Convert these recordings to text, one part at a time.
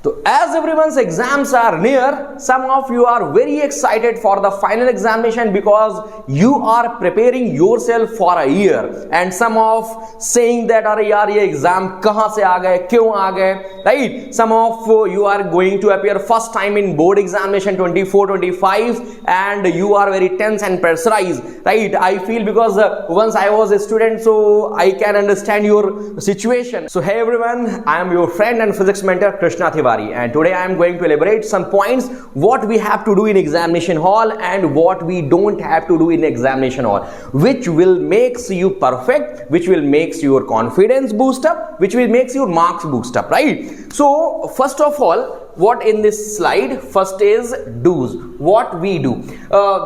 So as everyone's exams are near, some of you are very excited for the final examination because you are preparing yourself for a year, and some of saying that अरे यार ये exam कहाँ से आ गए, क्यों आ गए, right? Some of you are going to appear first time in board examination 24-25 and you are very tense and pressurized, right? I feel because once I was a student, so I can understand your situation. So hey everyone, I am your friend and physics mentor Krishna Thiwari. And today I am going to elaborate some points what we have to do in examination hall and what we don't have to do in examination hall, which will makes you perfect, which will makes your confidence boost up, which will makes your marks boost up, right? So first of all, what in this slide, first is do's, what we do.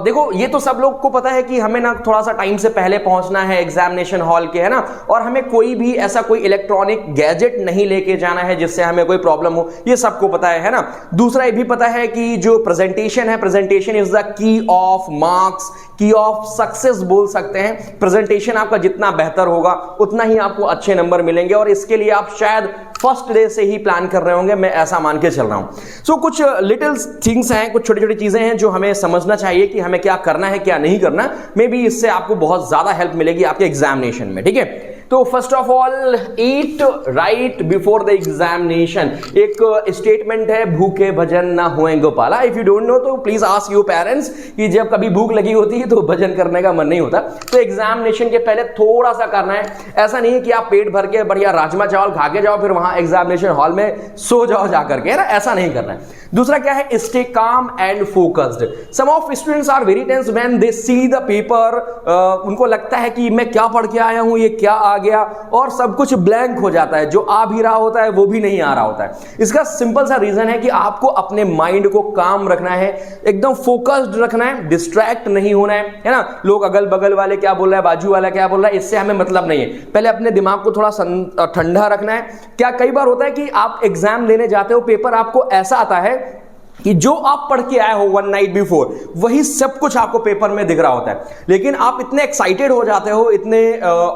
देखो ये तो सब लोग को पता है कि हमें ना थोड़ा सा टाइम से पहले पहुंचना है एग्जामिनेशन हॉल के, है ना, और हमें कोई भी ऐसा कोई इलेक्ट्रॉनिक गैजेट नहीं लेके जाना है जिससे हमें कोई प्रॉब्लम हो, ये सबको पता है ना। दूसरा ये भी पता है कि जो प्रेजेंटेशन है, presentation is the key of marks, की ऑफ सक्सेस बोल सकते हैं। प्रेजेंटेशन आपका जितना बेहतर होगा उतना ही आपको अच्छे नंबर मिलेंगे, और इसके लिए आप शायद फर्स्ट डे से ही प्लान कर रहे होंगे, मैं ऐसा मान के चल रहा हूं। सो कुछ लिटिल थिंग्स हैं, कुछ छोटी छोटी चीजें हैं जो हमें समझना चाहिए कि हमें क्या करना है क्या नहीं करना। मे बी इससे आपको बहुत ज्यादा हेल्प मिलेगी आपके एग्जामिनेशन में, ठीक है। तो first of all, eat right before the examination. एक स्टेटमेंट है, भूखे भजन ना होए Gopala. If you don't know तो प्लीज आस्क योर पेरेंट्स कि जब कभी भूख लगी होती है तो भजन करने का मन नहीं होता, तो एग्जामिनेशन के पहले थोड़ा सा करना है। ऐसा नहीं है कि आप पेट भर के बढ़िया राजमा चावल खा के जाओ फिर वहां एग्जामिनेशन हॉल में सो जाओ जाकर के, ना, ऐसा नहीं करना है। दूसरा क्या है, stay calm and focused. Some of students are very tense when they see the paper. उनको लगता है कि मैं क्या पढ़ के आया हूं, ये क्या आ गया, और सब कुछ ब्लैंक हो जाता है, जो आ भी रहा होता है वो भी नहीं आ रहा होता है। इसका सिंपल सा रीजन है कि आपको अपने माइंड को काम रखना है, एकदम फोकस्ड रखना है, डिस्ट्रैक्ट नहीं होना है ना। लोग अगल बगल वाले क्या बोल रहा है, बाजू वाला क्या बोल रहा है, इससे हमें मतलब नहीं है। पहले अपने दिमाग को थोड़ा ठंडा रखना है। क्या कई बार होता है कि आप एग्जाम देने जाते हो, पेपर आपको ऐसा आता है कि जो आप पढ़ के आए हो वन नाइट बिफोर वही सब कुछ आपको पेपर में दिख रहा होता है, लेकिन आप इतने एक्साइटेड हो जाते हो, इतने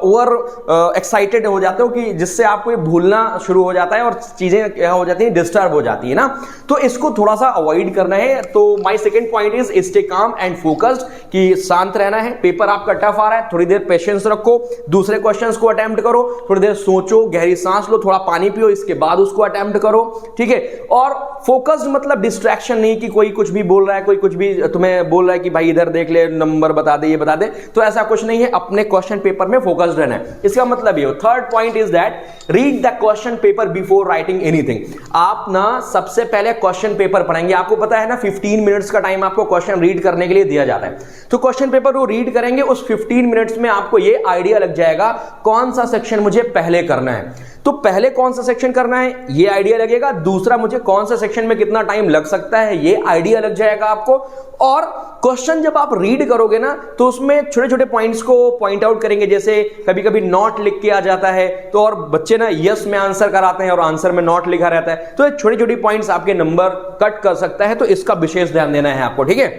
ओवर एक्साइटेड हो जाते हो कि जिससे आपको ये भूलना शुरू हो जाता है और चीजें क्या हो जाती हैं, डिस्टर्ब हो जाती है ना। तो इसको थोड़ा सा अवॉइड करना है। तो my second point is stay calm and focused, कि शांत रहना है। पेपर आपका टफ आ रहा है, थोड़ी देर पेशेंस रखो, दूसरे क्वेश्चंस को अटेम्प्ट करो, थोड़ी देर सोचो, गहरी सांस लो, थोड़ा पानी पियो, इसके बाद उसको अटेम्प्ट करो, ठीक है। और फोकस्ड मतलब डिस्ट्रैक्शन नहीं कि कोई कुछ भी बोल रहा है, कोई कुछ भी तुम्हें बोल रहा है कि भाई इधर देख ले, नंबर बता दे, ये बता दे, तो ऐसा कुछ नहीं है। अपने क्वेश्चन पेपर में फोकस्ड रहना है, इसका मतलब ये। Third point is that read the question paper before writing anything. आप ना सबसे पहले क्वेश्चन पेपर पढ़ेंगे। आपको पता है ना 15 मिनट्स का टाइम आपको क्वेश्चन रीड करने के लिए दिया जाता है, तो क्वेश्चन पेपर वो रीड करेंगे। उस 15 मिनट्स में आपको ये आइडिया लग जाएगा कौन सा सेक्शन मुझे पहले करना है, तो पहले कौन सा सेक्शन करना है ये आइडिया लगेगा। दूसरा, मुझे कौन सा सेक्शन में कितना टाइम लग सकता है ये आइडिया लग जाएगा आपको। और क्वेश्चन जब आप रीड करोगे ना तो उसमें छोटे छोटे पॉइंट्स को पॉइंट आउट करेंगे। जैसे कभी कभी नॉट लिख के आ जाता है, तो और बच्चे ना यस में आंसर कराते हैं और आंसर में नॉट लिखा रहता है, तो छोटी छोटी पॉइंट्स आपके नंबर कट कर सकता है, तो इसका विशेष ध्यान देना है आपको, ठीक है।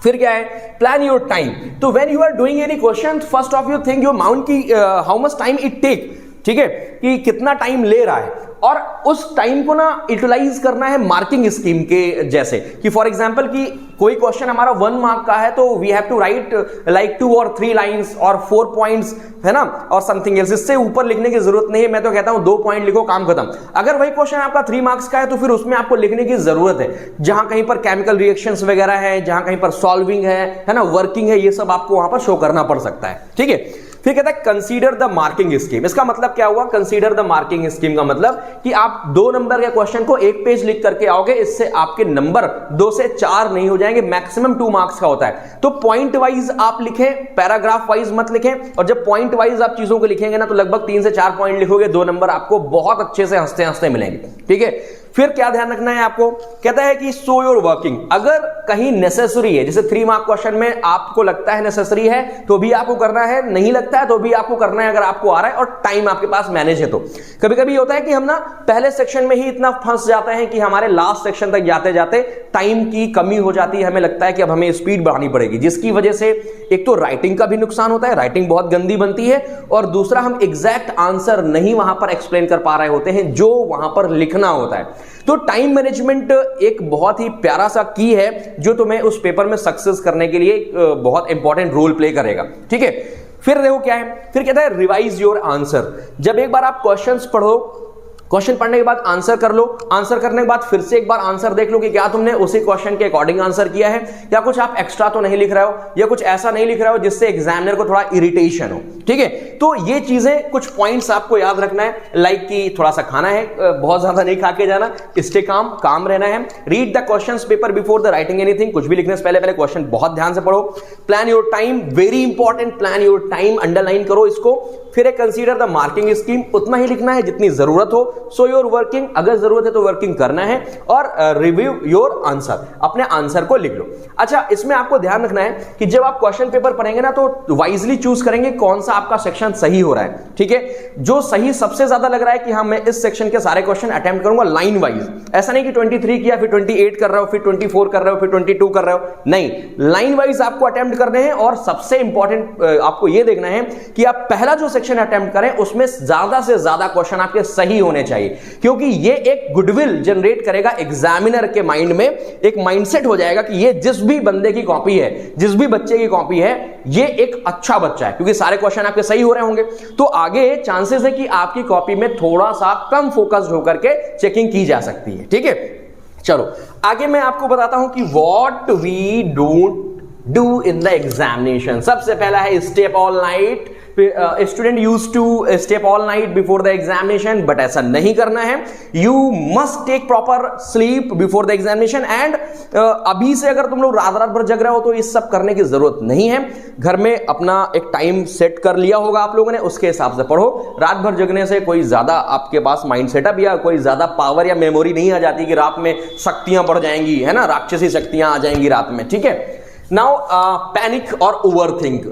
फिर क्या है, प्लान योर टाइम। तो when you are doing any question, first of you think your amount की how much time it take, ठीक है, कि कितना टाइम ले रहा है, और उस टाइम को ना यूटिलाइज करना है मार्किंग स्कीम के जैसे कि फॉर एग्जांपल कि कोई क्वेश्चन हमारा 1 मार्क का है, तो we have to write like 2 और 3 लाइंस और 4 पॉइंट्स, है ना, और समथिंग एल्स। इससे ऊपर लिखने की जरूरत नहीं है। मैं तो कहता हूं 2 पॉइंट लिखो, काम खत्म। अगर वही क्वेश्चन आपका 3 मार्क्स का है तो फिर उसमें आपको लिखने की जरूरत है, जहां कहीं पर केमिकल रिएक्शंस वगैरह है, जहां कहीं पर सॉल्विंग है ना, वर्किंग है, ये सब आपको वहां पर शो करना पड़ सकता है, ठीक है। फिर कहता है कंसीडर द मार्किंग स्कीम। इसका मतलब क्या हुआ, कंसीडर द मार्किंग स्कीम का मतलब कि आप 2 नंबर के क्वेश्चन को 1 पेज लिख करके आओगे, इससे आपके नंबर 2 से 4 नहीं हो जाएंगे, मैक्सिमम 2 मार्क्स का होता है। तो पॉइंट वाइज आप लिखें, पैराग्राफ वाइज मत लिखें, और जब पॉइंट वाइज आप चीजों को लिखेंगे ना तो लगभग 3 से 4 पॉइंट लिखोगे, 2 नंबर आपको बहुत अच्छे से हंसते हंसते मिलेंगे, ठीक है। फिर क्या ध्यान रखना है आपको, कहता है कि शो योर वर्किंग। अगर कहीं नेसेसरी है, जैसे 3 मार्क क्वेश्चन में आपको लगता है नेसेसरी है तो भी आपको करना है, नहीं लगता है तो भी आपको करना है, अगर आपको आ रहा है और टाइम आपके पास मैनेज है तो। कभी कभी होता है कि हम ना पहले सेक्शन में ही इतना फंस जाते हैं कि हमारे लास्ट सेक्शन तक जाते जाते टाइम की कमी हो जाती है, हमें लगता है कि अब हमें स्पीड बढ़ानी पड़ेगी, जिसकी वजह से एक तो राइटिंग का भी नुकसान होता है, राइटिंग बहुत गंदी बनती है, और दूसरा हम एग्जैक्ट आंसर नहीं वहां पर एक्सप्लेन कर पा रहे होते हैं जो वहां पर लिखना होता है। तो टाइम मैनेजमेंट एक बहुत ही प्यारा सा की है जो तुम्हें उस पेपर में सक्सेस करने के लिए बहुत इंपॉर्टेंट रोल प्ले करेगा, ठीक है। फिर देखो क्या है, फिर कहता है रिवाइज योर आंसर। जब एक बार आप क्वेश्चंस पढ़ो, क्वेश्चन पढ़ने के बाद आंसर कर लो, आंसर करने के बाद फिर से एक बार आंसर देख लो कि क्या तुमने उसी क्वेश्चन के अकॉर्डिंग आंसर किया है, या कुछ आप एक्स्ट्रा तो नहीं लिख रहे हो, या कुछ ऐसा नहीं लिख रहे हो जिससे एग्जामिनर को थोड़ा इरिटेशन हो, ठीक है। तो ये चीजें कुछ पॉइंट्स आपको याद रखना है, लाइक कि थोड़ा सा खाना है, बहुत ज्यादा नहीं खा के जाना, स्टे काम रहना है, read the questions paper before the writing anything, कुछ भी लिखने से पहले क्वेश्चन बहुत ध्यान से पढ़ो। Plan your time, very important, plan your time, underline करो इसको। फिर एक कंसीडर द मार्किंग स्कीम, उतना ही लिखना है जितनी जरूरत हो। सो योर वर्किंग, अगर जरूरत है तो वर्किंग करना है, और रिव्यू योर आंसर, अपने आंसर को लिख लो। अच्छा, इसमें आपको ध्यान रखना है कि जब आप क्वेश्चन पेपर पढ़ेंगे ना तो वाइजली चूज करेंगे कौन सा आपका सेक्शन सही हो रहा है, ठीक है। जो सही सबसे ज्यादा लग रहा है कि हाँ मैं इस सेक्शन के सारे क्वेश्चन अटेम्प्ट करूंगा लाइन वाइज, ऐसा नहीं कि 23 किया फिर 28 कर रहे हो, फिर 24 कर रहे हो, फिर 22 कर रहे हो, नहीं, लाइन वाइज आपको अटेम्प्ट करने हैं। और सबसे इंपॉर्टेंट आपको यह देखना है कि आप पहला जो सेक्शन अटेम्प्ट करें उसमें ज्यादा से ज्यादा क्वेश्चन आपके सही होने चाहिए, क्योंकि ये एक गुडविल जनरेट करेगा एग्जामिनर के माइंड में, एक माइंडसेट हो जाएगा कि ये जिस भी बंदे की कॉपी है, जिस भी बच्चे की कॉपी है, ये एक अच्छा बच्चा है, क्योंकि सारे क्वेश्चन आपके सही हो रहे होंगे। तो आगे चांसेस है कि आपकी कॉपी में थोड़ा सा कम फोकस्ड होकर के चेकिंग की जा सकती है, ठीक है। चलो आगे मैं आपको बताता हूं कि what we don't do in the examination. सबसे पहला है step all night. Student use to step all night before the examination, but ऐसा नहीं करना है। You must take proper sleep before the examination and अभी से अगर तुम लोग रात रात भर जग रहे हो तो इस सब करने की जरूरत नहीं है। घर में अपना एक टाइम सेट कर लिया होगा आप लोगों ने, उसके हिसाब से पढ़ो। रात भर जगने से कोई ज्यादा आपके पास माइंड सेटअप या कोई ज्यादा पावर या मेमोरी नहीं आ जाती कि रात में शक्तियां बढ़ जाएंगी, है ना, राक्षसी शक्तियां आ जाएंगी रात में, ठीक है। नाउ पैनिक और ओवरथिंक।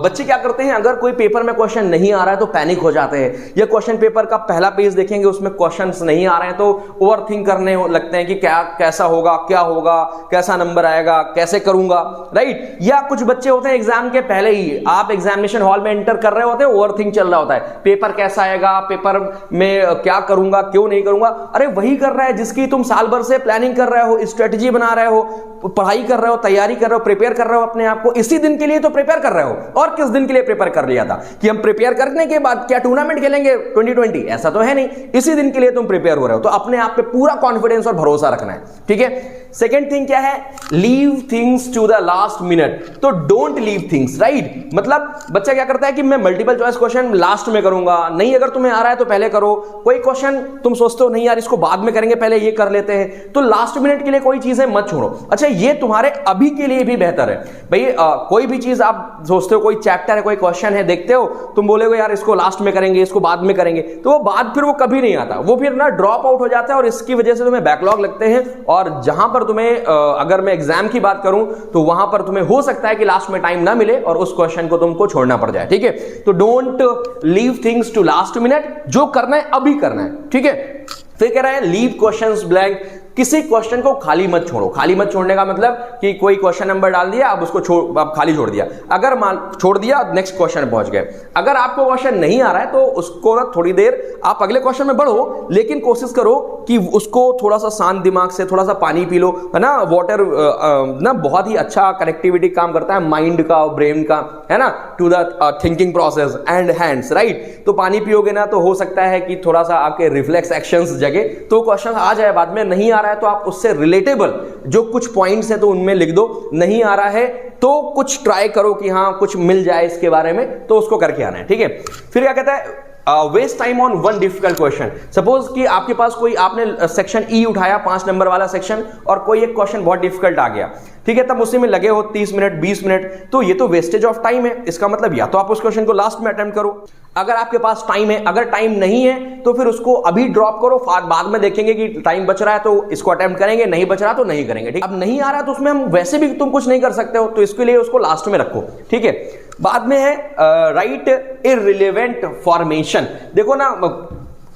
बच्चे क्या करते हैं, अगर कोई पेपर में क्वेश्चन नहीं आ रहा है तो पैनिक हो जाते हैं, या क्वेश्चन पेपर का पहला पेज देखेंगे उसमें क्वेश्चंस नहीं आ रहे हैं तो ओवरथिंक करने लगते हैं कि क्या कैसा होगा, क्या होगा, कैसा नंबर आएगा, कैसे करूंगा, राइट। या कुछ बच्चे होते हैं एग्जाम के पहले ही, आप एग्जामिनेशन हॉल में एंटर कर रहे होते हैं, ओवरथिंक चल रहा होता है, पेपर कैसा आएगा, पेपर में क्या करूंगा, क्यों नहीं करूंगा। अरे वही कर रहा है जिसकी तुम साल भर से प्लानिंग कर रहे हो, स्ट्रेटेजी बना रहे हो, पढ़ाई कर रहे हो, तैयारी कर रहे हो, प्रिपेयर कर रहे हो अपने आप को, इसी दिन के लिए तो प्रिपेयर कर रहे हो। और किस दिन के लिए प्रिपेयर कर लिया था कि हम प्रिपेयर करने के बाद क्या टूर्नामेंट खेलेंगे 2020, ऐसा तो है नहीं, इसी दिन के लिए तुम प्रिपेयर हो रहे हो। तो अपने आप पे पूरा कॉन्फिडेंस और भरोसा रखना है, ठीक है। सेकेंड थिंग क्या है, leave things to the last minute. तो डोंट लीव थिंग्स, राइट। मतलब बच्चा क्या करता है कि मैं मल्टीपल चॉइस क्वेश्चन लास्ट में करूंगा, नहीं अगर तुम्हें आ रहा है तो पहले करो। कोई क्वेश्चन तुम सोचते हो नहीं यार इसको बाद में करेंगे, पहले ये कर लेते हैं, तो लास्ट मिनट के लिए कोई चीजें मत छोड़ो। अच्छा, ये तुम्हारे अभी के लिए भी बेहतर है भाई। कोई भी चीज आप सोचते हो, कोई चैप्टर है, कोई क्वेश्चन है, देखते हो, तुम बोलोगे यार इसको लास्ट में करेंगे, इसको बाद में करेंगे, तो वो बाद फिर वो कभी नहीं आता, वो फिर ना ड्रॉप आउट हो जाता है, और इसकी वजह से तुम्हें बैकलॉग लगते हैं। और जहां पर तुम्हें अगर मैं एग्जाम की बात करूं तो वहां पर तुम्हें हो सकता है कि लास्ट में टाइम ना मिले और उस क्वेश्चन को तुमको छोड़ना पड़ जाए, ठीक है। तो don't leave things to last minute, जो करना है अभी करना है, ठीक है। फिर कह रहा है लीव क्वेश्चंस ब्लैंक। किसी क्वेश्चन को खाली मत छोड़ो। खाली मत छोड़ने का मतलब कि कोई क्वेश्चन नंबर डाल दिया, अब उसको आप खाली छोड़ दिया, अगर मान छोड़ दिया नेक्स्ट क्वेश्चन पहुंच गए। अगर आपको क्वेश्चन नहीं आ रहा है तो उसको ना थोड़ी देर आप अगले क्वेश्चन में बढ़ो, लेकिन कोशिश करो कि उसको थोड़ा सा शांत दिमाग से, थोड़ा सा पानी पी लो, है ना। वाटर ना बहुत ही अच्छा कनेक्टिविटी काम करता है माइंड का और ब्रेन का, है ना, to the thinking process and hands, right. तो पानी पियोगे ना तो हो सकता है कि थोड़ा सा आपके रिफ्लेक्स एक्शंस जगे, तो क्वेश्चन आ जाए। बाद में नहीं आ रहा है तो आप उससे रिलेटेबल जो कुछ पॉइंट्स है तो उनमें लिख दो। नहीं आ रहा है तो कुछ ट्राई करो कि हाँ कुछ मिल जाए इसके बारे में, तो उसको करके आना है, ठीक है। फिर क्या कहता है, waste time on one difficult question. Suppose कि आपके पास कोई, आपने सेक्शन ई उठाया 5 नंबर वाला सेक्शन, और कोई एक क्वेश्चन बहुत डिफिकल्ट आ गया, ठीक है, तब उसी में लगे हो 30 मिनट 20 मिनट, तो ये तो वेस्टेज ऑफ टाइम है। इसका मतलब या तो आप उस क्वेश्चन को लास्ट में अटेम्प्ट करो अगर आपके पास टाइम है, अगर टाइम नहीं है तो फिर उसको अभी ड्रॉप करो, बाद में देखेंगे कि टाइम बच रहा है तो इसको अटेम्प्ट करेंगे, नहीं बच रहा तो नहीं करेंगे, ठीक। अब नहीं आ रहा तो उसमें हम वैसे भी तुम कुछ नहीं कर सकते हो, तो इसके लिए उसको लास्ट में रखो, ठीक है। बाद में है राइट इररिलेवेंट फॉर्मेशन। देखो ना,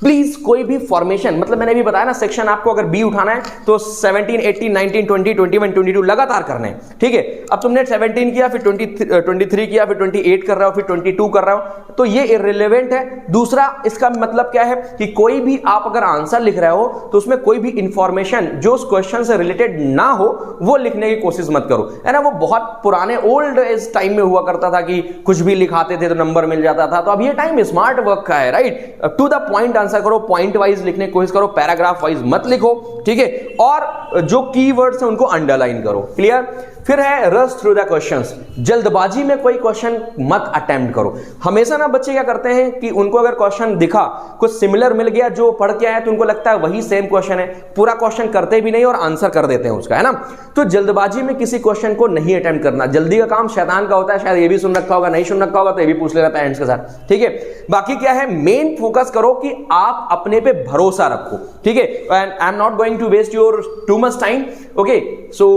प्लीज कोई भी फॉर्मेशन, मतलब मैंने भी बताया ना, सेक्शन आपको अगर बी उठाना है तो 17, 18, 19, 20, 21, 22 लगातार करने हैं, ठीक है। अब तुमने 17 किया, फिर 23 किया, फिर 28 कर रहे हो, फिर 22 कर रहे हो, तो ये इररिलेवेंट है। दूसरा, इसका मतलब क्या है कि कोई भी आप अगर आंसर लिख रहे हो तो उसमें कोई भी इंफॉर्मेशन जो उस क्वेश्चन से रिलेटेड ना हो वो लिखने की कोशिश मत करो, है ना। वो बहुत पुराने ओल्ड एज टाइम में हुआ करता था कि कुछ भी लिखाते थे तो नंबर मिल जाता था। तो अब ये टाइम स्मार्ट वर्क का है, right. To the point answer करो, पॉइंट वाइज लिखने की कोशिश करो, पैराग्राफ वाइज मत लिखो, ठीक है। और जो कीवर्ड्स हैं उनको अंडरलाइन करो, क्लियर। फिर है रश थ्रू द क्वेश्चंस, जल्दबाजी में कोई क्वेश्चन मत अटेम्प्ट करो। हमेशा ना बच्चे क्या करते हैं कि उनको अगर क्वेश्चन दिखा, कुछ सिमिलर मिल गया जो पढ़ के आया, तो उनको लगता है वही सेम क्वेश्चन है, पूरा क्वेश्चन करते भी नहीं और आंसर कर देते हैं उसका, है ना। तो जल्दबाजी में किसी क्वेश्चन को नहीं अटेम्प्ट करना। जल्दी का काम शैतान का होता है, शायद ये भी सुन रखा होगा, नहीं सुन रखा होगा तो ये भी पूछ लेना पेरेंट्स के साथ, ठीक है। बाकी क्या है, मेन फोकस करो कि आप अपने पे भरोसा रखो, ठीक है। And I am not going to waste your too much time, okay. So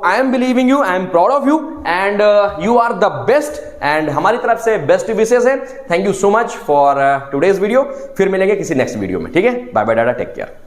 I am believing you, I am proud of you and you are the best, and हमारी तरफ से बेस्ट विशेस है। Thank you so much for today's video. फिर मिलेंगे किसी next video में, ठीक है। Bye bye, tata, take care.